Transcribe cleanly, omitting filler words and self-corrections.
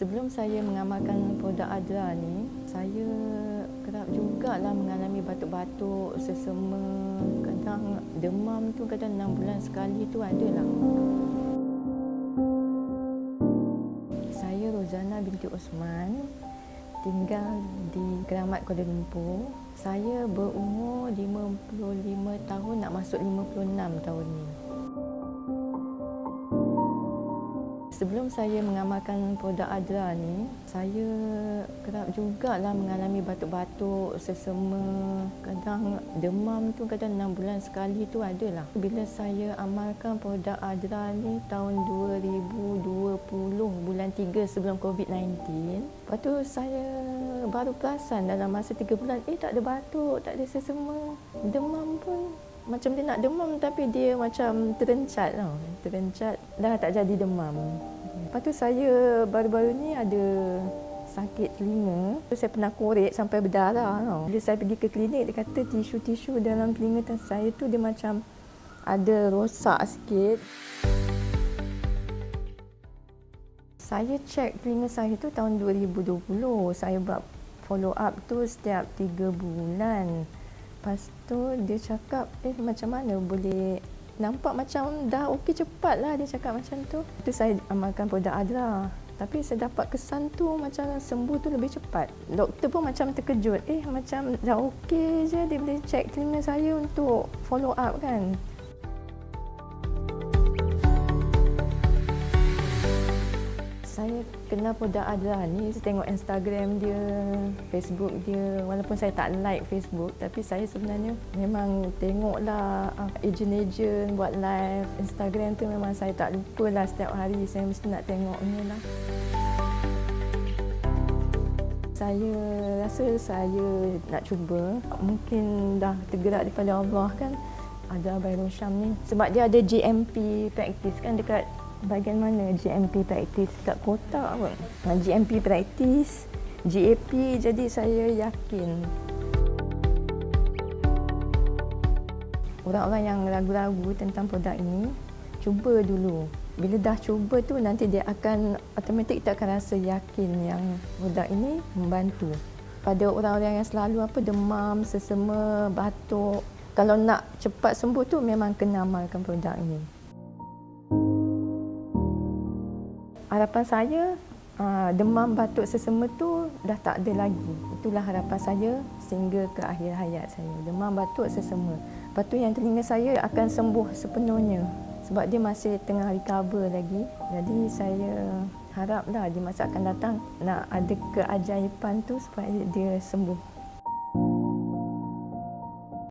Sebelum saya mengamalkan produk Adra ni, saya kerap jugalah mengalami batuk-batuk, sesama, kadang demam tu kadang 6 bulan sekali tu adalah. Saya Rozana binti Osman, tinggal di Keramat, Kuala Lumpur. Saya berumur 55 tahun, nak masuk 56 tahun ni. Sebelum saya mengamalkan produk Adra ni, saya kerap jugalah mengalami batuk-batuk, sesama, kadang demam tu kadang 6 bulan sekali tu adalah. Bila saya amalkan produk Adra ni tahun 2020, bulan 3 sebelum COVID-19, lepas tu saya baru perasan dalam masa 3 bulan, tak ada batuk, tak ada sesama, demam pun macam dia nak demam tapi dia macam terencat tau. Terencat dah tak jadi demam. Lepas tu saya baru-baru ni ada sakit telinga. Saya pernah korek sampai berdarah tau. Bila saya pergi ke klinik, dia kata tisu-tisu dalam telinga saya tu dia macam ada rosak sikit. Saya cek telinga saya tu tahun 2020. Saya buat follow up tu setiap 3 bulan. Lepas tu dia cakap, macam mana boleh nampak macam dah okey cepatlah, dia cakap macam tu. Itu saya amalkan produk Adra. Tapi saya dapat kesan tu macam sembuh tu lebih cepat. Doktor pun macam terkejut, macam dah okey je, dia boleh check telinga saya untuk follow up kan. Saya kenal produk Adra ni, saya tengok Instagram dia, Facebook dia. Walaupun saya tak like Facebook, tapi saya sebenarnya memang tengoklah ejen-ejen buat live Instagram tu, memang saya tak lupalah setiap hari saya mesti nak tengoknya lah. Saya rasa saya nak cuba, mungkin dah tergerak daripada Allah kan, Adra by Rosham ni. Sebab dia ada GMP practice kan dekat bahagian mana GMP practice kat kotak apa. GMP practice, GAP, jadi saya yakin. Orang-orang yang ragu-ragu tentang produk ini, cuba dulu. Bila dah cuba tu nanti dia akan automatik kita akan rasa yakin yang produk ini membantu. Pada orang-orang yang selalu demam, sesama, batuk, kalau nak cepat sembuh tu memang kena amalkan produk ini. Harapan saya, demam, batuk, sesama tu dah tak ada lagi. Itulah harapan saya sehingga ke akhir hayat saya. Demam, batuk, sesama. Lepas tu yang telinga saya akan sembuh sepenuhnya. Sebab dia masih tengah recover lagi. Jadi saya haraplah di masa akan datang nak ada keajaiban tu supaya dia sembuh.